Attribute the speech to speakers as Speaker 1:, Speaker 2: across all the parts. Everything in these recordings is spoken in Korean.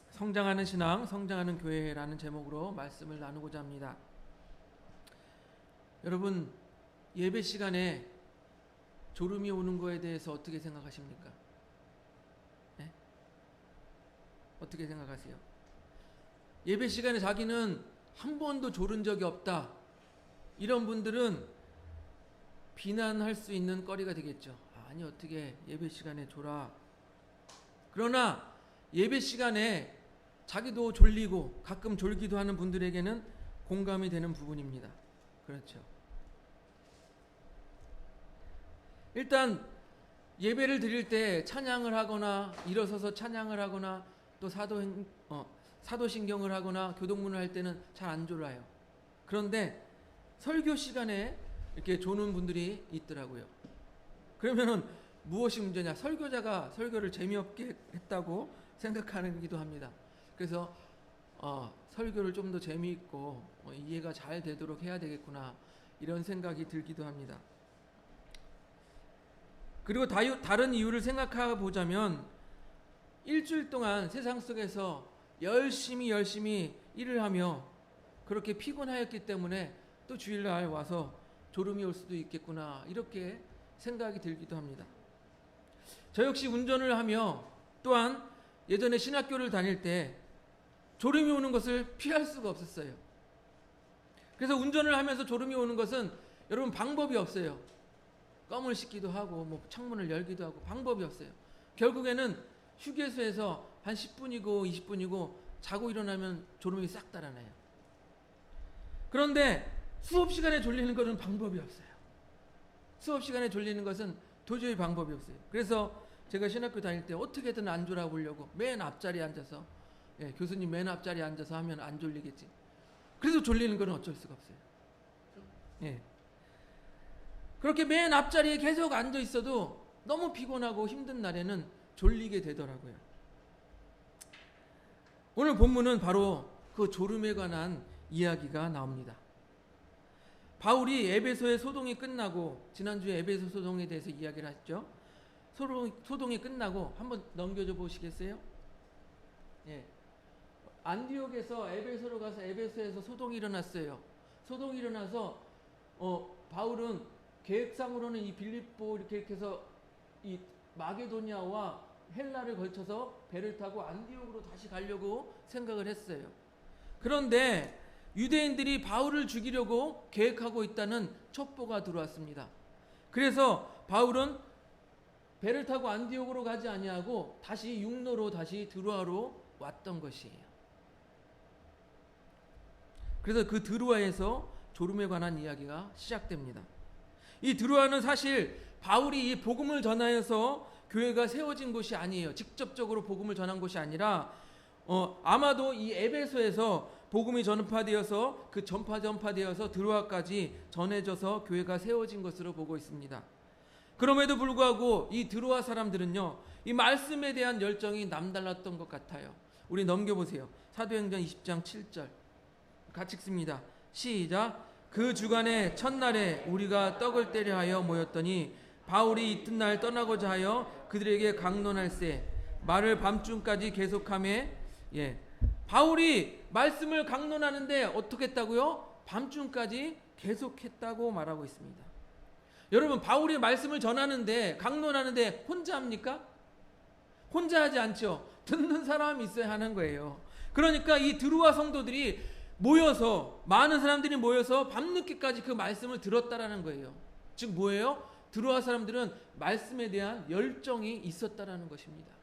Speaker 1: 성장하는 신앙, 성장하는 교회라는 제목으로 말씀을 나누고자 합니다. 여러분, 예배 시간에 졸음이 오는 거에 대해서 어떻게 생각하십니까? 네? 어떻게 생각하세요? 예배 시간에 자기는 한 번도 졸은 적이 없다, 이런 분들은 비난할 수 있는 거리가 되겠죠. 아니, 어떻게 예배 시간에 졸아. 그러나 예배 시간에 자기도 졸리고 가끔 졸기도 하는 분들에게는 공감이 되는 부분입니다. 그렇죠. 일단 예배를 드릴 때 찬양을 하거나 일어서서 찬양을 하거나 또 사도신경을 하거나 교동문을 할 때는 잘 안 졸아요. 그런데 설교 시간에 이렇게 조는 분들이 있더라고요. 그러면은 무엇이 문제냐? 설교자가 설교를 재미없게 했다고 생각하기도 합니다. 그래서 설교를 좀 더 재미있고 이해가 잘 되도록 해야 되겠구나, 이런 생각이 들기도 합니다. 그리고 다른 이유를 생각해 보자면 일주일 동안 세상 속에서 열심히 일을 하며 그렇게 피곤하였기 때문에 또 주일날 와서 졸음이 올 수도 있겠구나, 이렇게 생각이 들기도 합니다. 저 역시 운전을 하며 또한 예전에 신학교를 다닐 때 졸음이 오는 것을 피할 수가 없었어요. 그래서 운전을 하면서 졸음이 오는 것은 여러분 방법이 없어요. 껌을 씹기도 하고 뭐 창문을 열기도 하고 방법이 없어요. 결국에는 휴게소에서 한 10분이고 20분이고 자고 일어나면 졸음이 싹 달아나요. 그런데 수업 시간에 졸리는 것은 방법이 없어요. 수업 시간에 졸리는 것은 도저히 방법이 없어요. 그래서 제가 신학교 다닐 때 어떻게든 안 졸아 보려고 맨 앞자리에 앉아서, 교수님 맨 앞자리에 앉아서 하면 안 졸리겠지. 그래서 졸리는 건 어쩔 수가 없어요. 그렇게 맨 앞자리에 계속 앉아 있어도 너무 피곤하고 힘든 날에는 졸리게 되더라고요. 오늘 본문은 바로 그 졸음에 관한 이야기가 나옵니다. 바울이 에베소의 소동이 끝나고, 지난주에 에베소 소동에 대해서 이야기를 했죠. 소동이 끝나고 한번 넘겨줘 보시겠어요? 안디옥에서 에베소로 가서 에베소에서 소동이 일어났어요. 소동이 일어나서 바울은 계획상으로는 이 빌립보 이렇게 해서 이 마게도니아와 헬라를 걸쳐서 배를 타고 안디옥으로 다시 가려고 생각을 했어요. 그런데 유대인들이 바울을 죽이려고 계획하고 있다는 첩보가 들어왔습니다. 그래서 바울은 배를 타고 안디옥으로 가지 아니하고 다시 육로로 다시 드로아로 왔던 것이에요. 그래서 그 드로아에서 졸음에 관한 이야기가 시작됩니다. 이 드로아는 사실 바울이 이 복음을 전하여서 교회가 세워진 곳이 아니에요. 직접적으로 복음을 전한 곳이 아니라 아마도 이 에베소에서 복음이 전파되어서 그 전파되어서 드로아까지 전해져서 교회가 세워진 것으로 보고 있습니다. 그럼에도 불구하고 이 드로아 사람들은요, 이 말씀에 대한 열정이 남달랐던 것 같아요. 우리 넘겨보세요. 사도행전 20장 7절 같이 읽습니다. 시작. 그 주간의 첫날에 우리가 떡을 떼려 하여 모였더니 바울이 이튿날 떠나고자 하여 그들에게 강론할세 말을 밤중까지 계속하며, 바울이 말씀을 강론하는데 어떻게 했다고요? 밤중까지 계속했다고 말하고 있습니다. 여러분, 바울이 말씀을 전하는데, 강론하는데 혼자 합니까? 혼자 하지 않죠. 듣는 사람이 있어야 하는 거예요. 그러니까 이 드로아 성도들이 모여서, 많은 사람들이 모여서 밤늦게까지 그 말씀을 들었다라는 거예요. 즉 뭐예요? 드로아 사람들은 말씀에 대한 열정이 있었다라는 것입니다.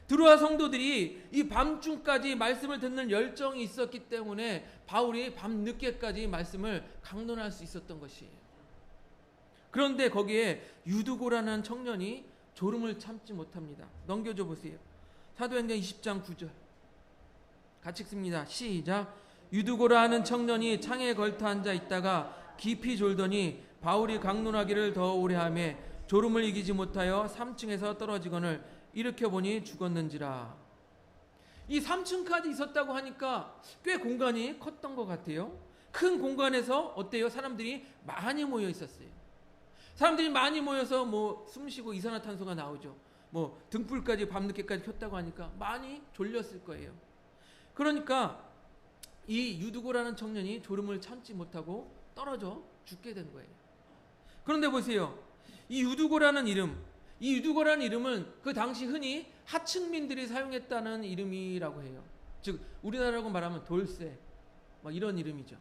Speaker 1: 드로아 성도들이 이 밤중까지 말씀을 듣는 열정이 있었기 때문에 바울이 밤늦게까지 말씀을 강론할 수 있었던 것이에요. 그런데 거기에 유두고라는 청년이 졸음을 참지 못합니다. 넘겨줘 보세요. 사도행전 20장 9절 같이 읽습니다. 시작. 유두고라 하는 청년이 창에 걸터 앉아 있다가 깊이 졸더니 바울이 강론하기를 더 오래 하며 졸음을 이기지 못하여 3층에서 떨어지거늘 일으켜보니 죽었는지라. 이 3층까지 있었다고 하니까 꽤 공간이 컸던 것 같아요. 큰 공간에서 어때요? 사람들이 많이 모여 있었어요. 사람들이 많이 모여서 뭐 숨쉬고 이산화탄소가 나오죠. 뭐 등불까지 밤늦게까지 켰다고 하니까 많이 졸렸을 거예요. 그러니까 이 유두고라는 청년이 졸음을 참지 못하고 떨어져 죽게 된 거예요. 그런데 보세요. 이 유두고라는 이름은 그 당시 흔히 하층민들이 사용했다는 이름이라고 해요. 즉 우리나라라고 말하면 돌쇠 막 이런 이름이죠.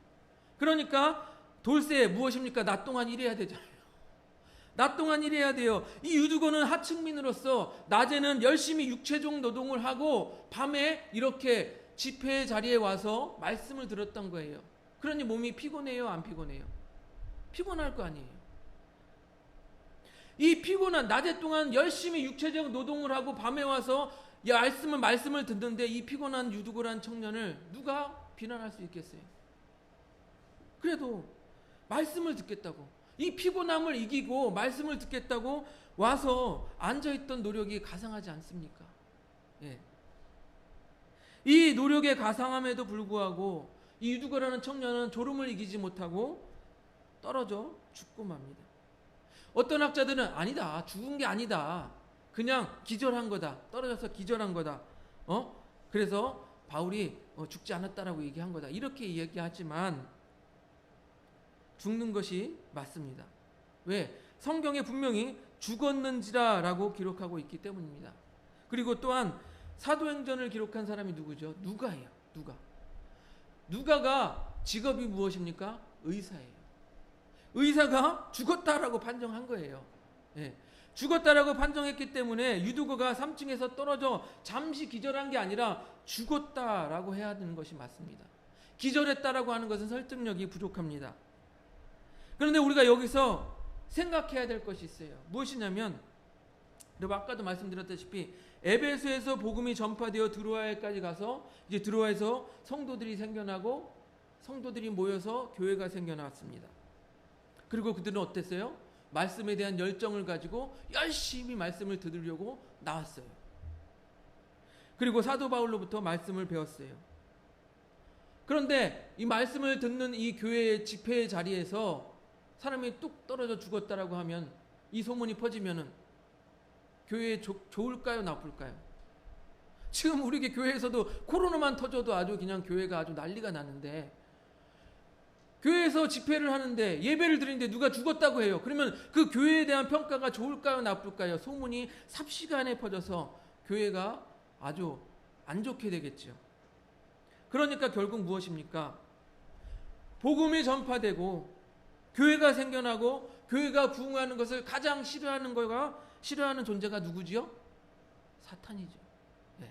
Speaker 1: 그러니까 돌쇠 무엇입니까? 낮 동안 일해야 되잖아요. 낮 동안 일해야 돼요. 이 유두고는 하층민으로서 낮에는 열심히 육체적 노동을 하고 밤에 이렇게 집회의 자리에 와서 말씀을 들었던 거예요. 그러니 몸이 피곤해요? 안 피곤해요? 피곤할 거 아니에요. 이 피곤한 낮에 동안 열심히 육체적 노동을 하고 밤에 와서 말씀을 듣는데 이 피곤한 유두고란 청년을 누가 비난할 수 있겠어요? 그래도 말씀을 듣겠다고, 이 피곤함을 이기고 말씀을 듣겠다고 와서 앉아있던 노력이 가상하지 않습니까? 예. 이 노력의 가상함에도 불구하고 이 유두고라는 청년은 졸음을 이기지 못하고 떨어져 죽고 맙니다. 어떤 학자들은 아니다, 죽은 게 아니다, 그냥 기절한 거다, 떨어져서 기절한 거다. 그래서 바울이 죽지 않았다라고 얘기한 거다, 이렇게 얘기하지만 죽는 것이 맞습니다. 왜? 성경에 분명히 죽었는지라라고 기록하고 있기 때문입니다. 그리고 또한 사도행전을 기록한 사람이 누구죠? 누가예요. 누가가 직업이 무엇입니까? 의사예요. 의사가 죽었다라고 판정한 거예요. 예. 죽었다라고 판정했기 때문에 유두고가 3층에서 떨어져 잠시 기절한 게 아니라 죽었다라고 해야 되는 것이 맞습니다. 기절했다라고 하는 것은 설득력이 부족합니다. 그런데 우리가 여기서 생각해야 될 것이 있어요. 무엇이냐면, 아까도 말씀드렸다시피 에베소에서 복음이 전파되어 드로아에까지 가서 이제 드로아에서 성도들이 생겨나고 성도들이 모여서 교회가 생겨났습니다. 그리고 그들은 어땠어요? 말씀에 대한 열정을 가지고 열심히 말씀을 들으려고 나왔어요. 그리고 사도 바울로부터 말씀을 배웠어요. 그런데 이 말씀을 듣는 이 교회의 집회의 자리에서 사람이 뚝 떨어져 죽었다라고 하면, 이 소문이 퍼지면은 교회에 좋을까요? 나쁠까요? 지금 우리 교회에서도 코로나만 터져도 아주 그냥 교회가 아주 난리가 나는데, 교회에서 집회를 하는데 예배를 드리는데 누가 죽었다고 해요. 그러면 그 교회에 대한 평가가 좋을까요? 나쁠까요? 소문이 삽시간에 퍼져서 교회가 아주 안 좋게 되겠죠. 그러니까 결국 무엇입니까? 복음이 전파되고 교회가 생겨나고 교회가 부흥하는 것을 가장 싫어하는 존재가 누구지요? 사탄이죠. 네.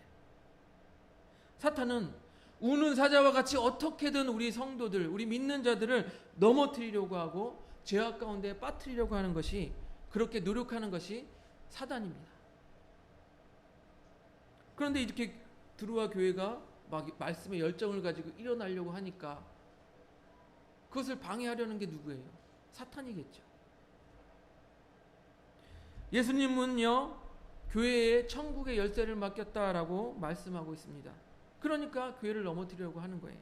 Speaker 1: 사탄은 우는 사자와 같이 어떻게든 우리 성도들, 우리 믿는 자들을 넘어뜨리려고 하고 죄악 가운데 빠뜨리려고 하는 것이, 그렇게 노력하는 것이 사단입니다. 그런데 이렇게 드로아 교회가 막 말씀에 열정을 가지고 일어나려고 하니까 그것을 방해하려는 게 누구예요? 사탄이겠죠. 예수님은요, 교회에 천국의 열쇠를 맡겼다라고 말씀하고 있습니다. 그러니까 교회를 넘어뜨리려고 하는 거예요.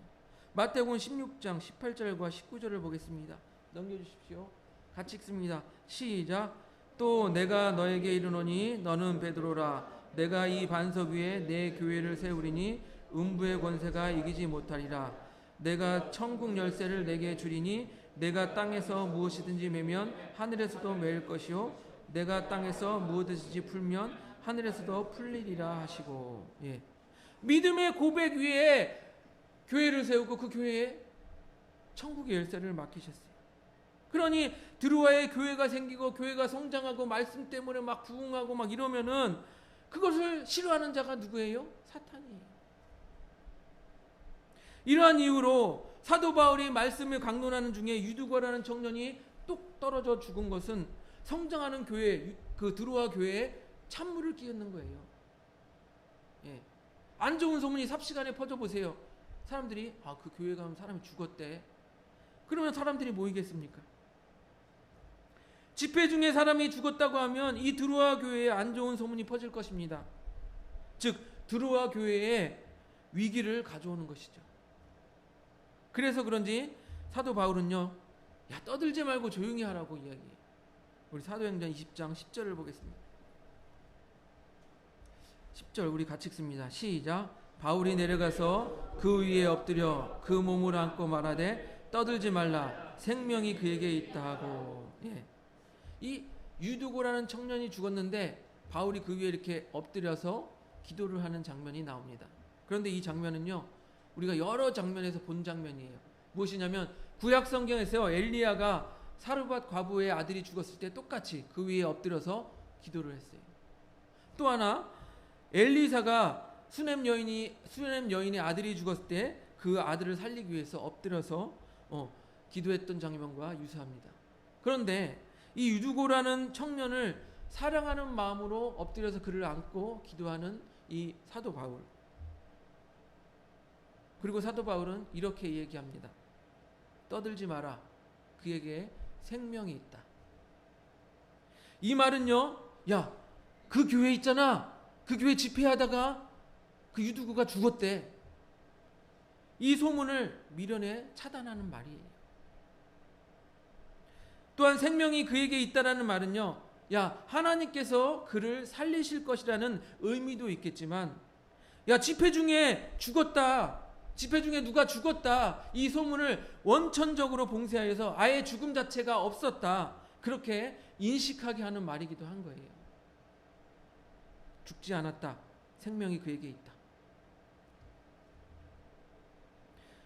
Speaker 1: 마태복음 16장 18절과 19절을 보겠습니다. 넘겨주십시오. 같이 읽습니다. 시작. 또 내가 너에게 이르노니 너는 베드로라. 내가 이 반석 위에 내 교회를 세우리니 음부의 권세가 이기지 못하리라. 내가 천국 열쇠를 내게 주리니 내가 땅에서 무엇이든지 매면 하늘에서도 매일 것이요 내가 땅에서 무엇이든지 풀면 하늘에서도 풀리리라 하시고. 예. 믿음의 고백 위에 교회를 세우고 그 교회에 천국의 열쇠를 맡기셨어요. 그러니 드로아의 교회가 생기고 교회가 성장하고 말씀 때문에 막 부흥하고 막 이러면은 그것을 싫어하는 자가 누구예요? 사탄이에요. 이러한 이유로 사도 바울이 말씀을 강론하는 중에 유두고라는 청년이 뚝 떨어져 죽은 것은 성장하는 교회, 그 드로아 교회에 찬물을 끼얹는 거예요. 예. 안 좋은 소문이 삽시간에 퍼져보세요. 사람들이 그 교회 가면 사람이 죽었대. 그러면 사람들이 모이겠습니까? 집회 중에 사람이 죽었다고 하면 이 드로아 교회에 안 좋은 소문이 퍼질 것입니다. 즉 드로아 교회에 위기를 가져오는 것이죠. 그래서 그런지 사도 바울은요, 야 떠들지 말고 조용히 하라고 이야기해요. 우리 사도행전 20장 10절을 보겠습니다. 10절 우리 같이 읽습니다. 시작. 바울이 내려가서 그 위에 엎드려 그 몸을 안고 말하되 떠들지 말라, 생명이 그에게 있다 하고. 예. 이 유두고라는 청년이 죽었는데 바울이 그 위에 이렇게 엎드려서 기도를 하는 장면이 나옵니다. 그런데 이 장면은요, 우리가 여러 장면에서 본 장면이에요. 무엇이냐면 구약 성경에서 엘리야가 사르밧 과부의 아들이 죽었을 때 똑같이 그 위에 엎드려서 기도를 했어요. 또 하나, 엘리사가 수넴 여인의 아들이 죽었을 때 그 아들을 살리기 위해서 엎드려서 기도했던 장면과 유사합니다. 그런데 이 유두고라는 청년을 사랑하는 마음으로 엎드려서 그를 안고 기도하는 이 사도 바울. 그리고 사도 바울은 이렇게 얘기합니다. 떠들지 마라. 그에게 생명이 있다. 이 말은요, 야, 그 교회 있잖아. 그 교회 집회하다가 그 유두고가 죽었대. 이 소문을 미련에 차단하는 말이에요. 또한 생명이 그에게 있다라는 말은요, 야, 하나님께서 그를 살리실 것이라는 의미도 있겠지만, 야, 집회 중에 죽었다, 집회 중에 누가 죽었다, 이 소문을 원천적으로 봉쇄하여서 아예 죽음 자체가 없었다, 그렇게 인식하게 하는 말이기도 한 거예요. 죽지 않았다, 생명이 그에게 있다.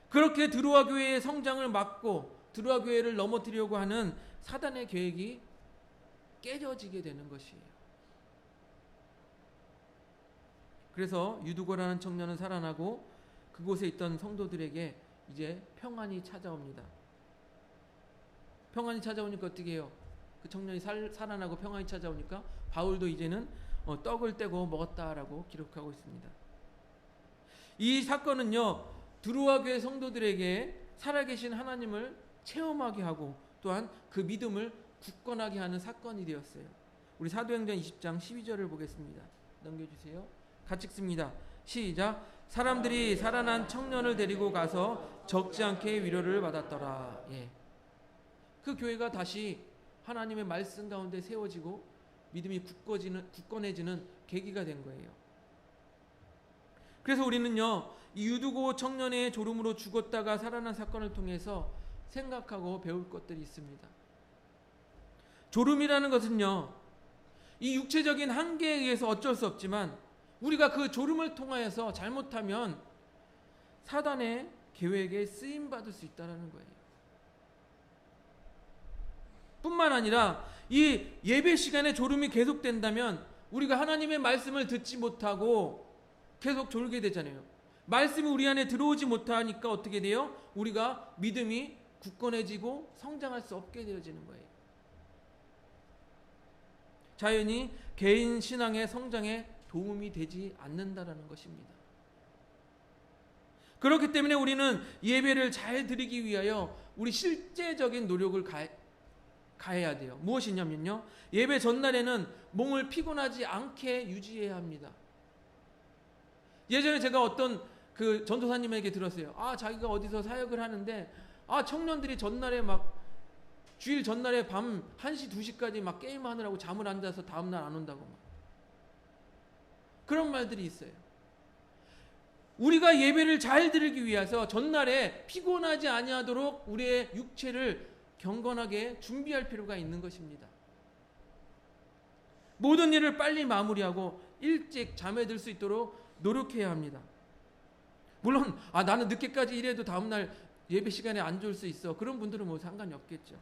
Speaker 1: 그렇게 드로아 교회의 성장을 막고 드로아 교회를 넘어뜨리려고 하는 사단의 계획이 깨져지게 되는 것이에요. 그래서 유두고라는 청년은 살아나고 그곳에 있던 성도들에게 이제 평안이 찾아옵니다. 평안이 찾아오니까 어떻게 해요? 그 청년이 살아나고 평안이 찾아오니까 바울도 이제는 떡을 떼고 먹었다라고 기록하고 있습니다. 이 사건은요, 드로아 교회 성도들에게 살아계신 하나님을 체험하게 하고 또한 그 믿음을 굳건하게 하는 사건이 되었어요. 우리 사도행전 20장 12절을 보겠습니다. 넘겨주세요. 같이 읽습니다. 시작. 사람들이 살아난 청년을 데리고 가서 적지 않게 위로를 받았더라. 예. 그 교회가 다시 하나님의 말씀 가운데 세워지고 믿음이 굳건해지는 계기가 된 거예요. 그래서 우리는요, 이 유두고 청년의 졸음으로 죽었다가 살아난 사건을 통해서 생각하고 배울 것들이 있습니다. 졸음이라는 것은요, 이 육체적인 한계에 의해서 어쩔 수 없지만 우리가 그 졸음을 통하여서 잘못하면 사단의 계획에 쓰임받을 수 있다는 거예요. 뿐만 아니라 이 예배 시간에 졸음이 계속된다면 우리가 하나님의 말씀을 듣지 못하고 계속 졸게 되잖아요. 말씀이 우리 안에 들어오지 못하니까 어떻게 돼요? 우리가 믿음이 굳건해지고 성장할 수 없게 되어지는 거예요. 자연히 개인 신앙의 성장에 도움이 되지 않는다라는 것입니다. 그렇기 때문에 우리는 예배를 잘 드리기 위하여 우리 실제적인 노력을 가해야 돼요. 무엇이냐면요, 예배 전날에는 몸을 피곤하지 않게 유지해야 합니다. 예전에 제가 어떤 그 전도사님에게 들었어요. 자기가 어디서 사역을 하는데 청년들이 전날에 막 주일 전날에 밤 1시 2시까지 막 게임하느라고 잠을 안 자서 다음날 안 온다고 막 그런 말들이 있어요. 우리가 예배를 잘 드리기 위해서 전날에 피곤하지 아니하도록 우리의 육체를 경건하게 준비할 필요가 있는 것입니다. 모든 일을 빨리 마무리하고 일찍 잠에 들 수 있도록 노력해야 합니다. 물론 나는 늦게까지 일해도 다음날 예배 시간에 안 좋을 수 있어. 그런 분들은 뭐 상관이 없겠죠.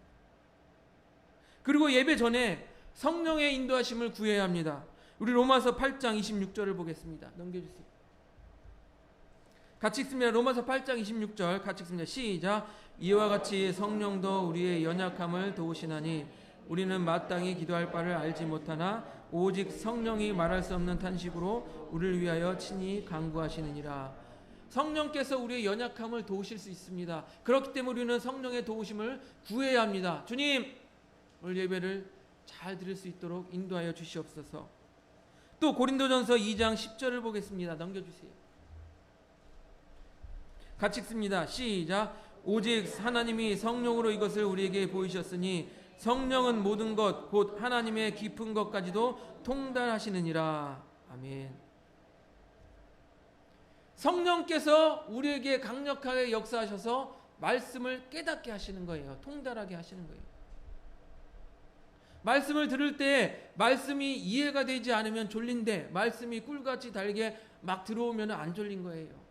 Speaker 1: 그리고 예배 전에 성령의 인도하심을 구해야 합니다. 우리 로마서 8장 26절을 보겠습니다. 넘겨주세요. 같이 읽습니다. 로마서 8장 26절 같이 읽습니다. 시작. 이와 같이 성령도 우리의 연약함을 도우시나니 우리는 마땅히 기도할 바를 알지 못하나 오직 성령이 말할 수 없는 탄식으로 우리를 위하여 친히 간구하시느니라. 성령께서 우리의 연약함을 도우실 수 있습니다. 그렇기 때문에 우리는 성령의 도우심을 구해야 합니다. 주님, 오늘 예배를 잘 드릴 수 있도록 인도하여 주시옵소서. 또 고린도전서 2장 10절을 보겠습니다. 넘겨주세요. 같이 읽습니다. 시작. 오직 하나님이 성령으로 이것을 우리에게 보이셨으니 성령은 모든 것 곧 하나님의 깊은 것까지도 통달하시느니라. 아멘. 성령께서 우리에게 강력하게 역사하셔서 말씀을 깨닫게 하시는 거예요. 통달하게 하시는 거예요. 말씀을 들을 때 말씀이 이해가 되지 않으면 졸린데 말씀이 꿀같이 달게 막 들어오면 안 졸린 거예요.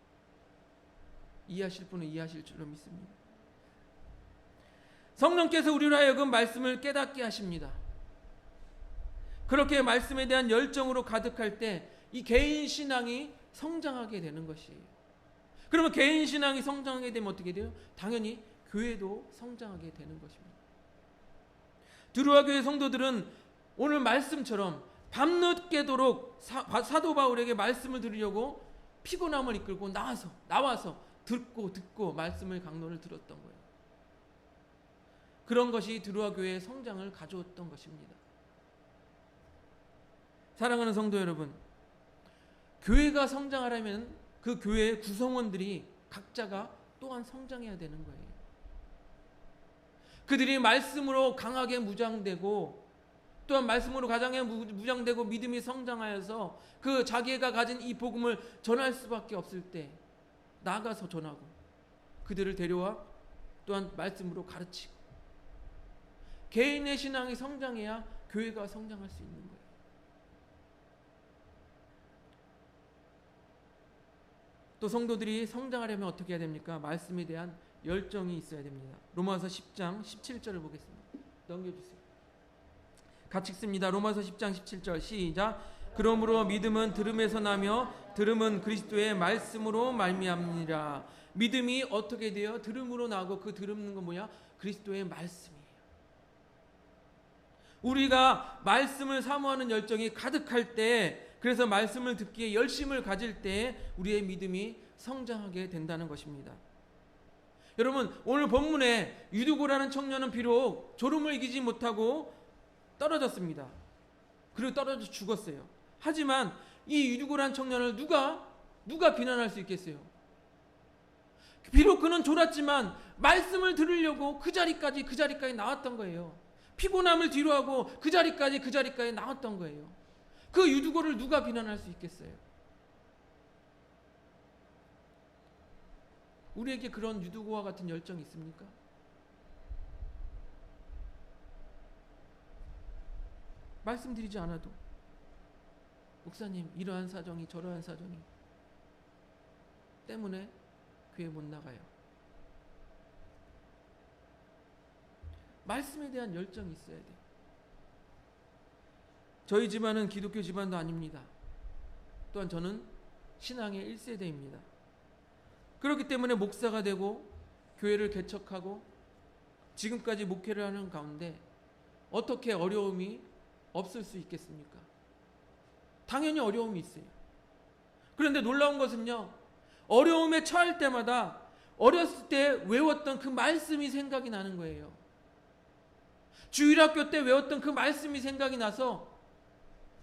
Speaker 1: 이해하실 분은 이해하실 줄로 믿습니다. 성령께서 우리로 하여금 말씀을 깨닫게 하십니다. 그렇게 말씀에 대한 열정으로 가득할 때 이 개인 신앙이 성장하게 되는 것이에요. 그러면 개인 신앙이 성장하게 되면 어떻게 돼요? 당연히 교회도 성장하게 되는 것입니다. 드루아 교회 성도들은 오늘 말씀처럼 밤늦게도록 사도 바울에게 말씀을 들으려고 피곤함을 이끌고 나와서 듣고 말씀을 강론을 들었던 거예요. 그런 것이 드루아 교회의 성장을 가져왔던 것입니다. 사랑하는 성도 여러분, 교회가 성장하려면 그 교회의 구성원들이 각자가 또한 성장해야 되는 거예요. 그들이 말씀으로 강하게 무장되고 또한 말씀으로 가장에 무장되고 믿음이 성장하여서 그 자기가 가진 이 복음을 전할 수밖에 없을 때 나아가서 전하고 그들을 데려와 또한 말씀으로 가르치고 개인의 신앙이 성장해야 교회가 성장할 수 있는 거예요. 또 성도들이 성장하려면 어떻게 해야 됩니까? 말씀에 대한 열정이 있어야 됩니다. 로마서 10장 17절을 보겠습니다. 넘겨주세요. 같이 읽습니다. 로마서 10장 17절 시작. 그러므로 믿음은 들음에서 나며 들음은 그리스도의 말씀으로 말미암니라. 믿음이 어떻게 돼요? 들음으로 나고 그 들음는 건 뭐야? 그리스도의 말씀이에요. 우리가 말씀을 사모하는 열정이 가득할 때, 그래서 말씀을 듣기에 열심을 가질 때 우리의 믿음이 성장하게 된다는 것입니다. 여러분, 오늘 본문에 유두고라는 청년은 비록 졸음을 이기지 못하고 떨어졌습니다. 그리고 떨어져 죽었어요. 하지만 이 유두고라는 청년을 누가 비난할 수 있겠어요? 비록 그는 졸았지만 말씀을 들으려고 그 자리까지 나왔던 거예요. 피곤함을 뒤로하고 그 자리까지 나왔던 거예요. 그 유두고를 누가 비난할 수 있겠어요? 우리에게 그런 유두고와 같은 열정이 있습니까? 말씀드리지 않아도 목사님 이러한 사정이 저러한 사정이 때문에 교회 못 나가요. 말씀에 대한 열정이 있어야 돼요. 저희 집안은 기독교 집안도 아닙니다. 또한 저는 신앙의 1세대입니다. 그렇기 때문에 목사가 되고 교회를 개척하고 지금까지 목회를 하는 가운데 어떻게 어려움이 없을 수 있겠습니까? 당연히 어려움이 있어요. 그런데 놀라운 것은요, 어려움에 처할 때마다 어렸을 때 외웠던 그 말씀이 생각이 나는 거예요. 주일학교 때 외웠던 그 말씀이 생각이 나서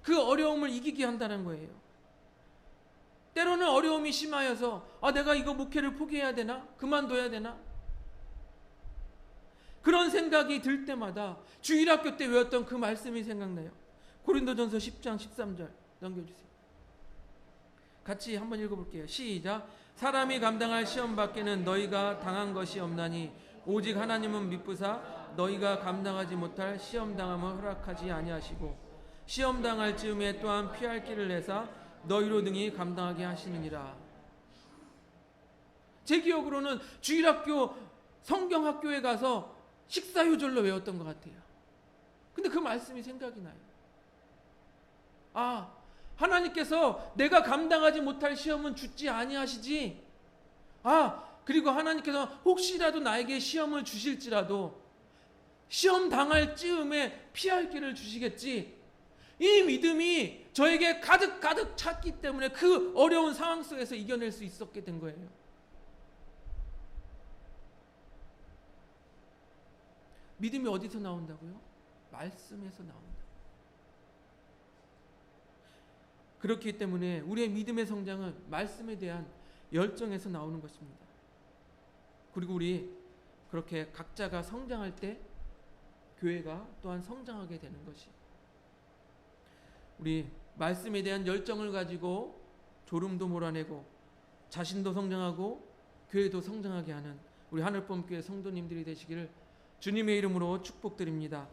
Speaker 1: 그 어려움을 이기게 한다는 거예요. 때로는 어려움이 심하여서 내가 이거 목회를 포기해야 되나? 그만둬야 되나? 그런 생각이 들 때마다 주일학교 때 외웠던 그 말씀이 생각나요. 고린도전서 10장 13절 넘겨주세요. 같이 한번 읽어볼게요. 시작. 사람이 감당할 시험 밖에는 너희가 당한 것이 없나니 오직 하나님은 미쁘사 너희가 감당하지 못할 시험 당함을 허락하지 아니하시고 시험 당할 즈음에 또한 피할 길을 내사 너희로 능히 감당하게 하시느니라. 제 기억으로는 주일학교 성경학교에 가서 식사요절로 외웠던 것 같아요. 근데 그 말씀이 생각이 나요. 하나님께서 내가 감당하지 못할 시험은 주지 아니하시지. 그리고 하나님께서 혹시라도 나에게 시험을 주실지라도 시험 당할 즈음에 피할 길을 주시겠지. 이 믿음이 저에게 가득 찼기 때문에 그 어려운 상황 속에서 이겨낼 수 있었게 된 거예요. 믿음이 어디서 나온다고요? 말씀에서 나온다. 그렇기 때문에 우리의 믿음의 성장은 말씀에 대한 열정에서 나오는 것입니다. 그리고 우리 그렇게 각자가 성장할 때 교회가 또한 성장하게 되는 것이, 우리 말씀에 대한 열정을 가지고 졸음도 몰아내고 자신도 성장하고 교회도 성장하게 하는 우리 하늘봄교회 성도님들이 되시기를 주님의 이름으로 축복드립니다.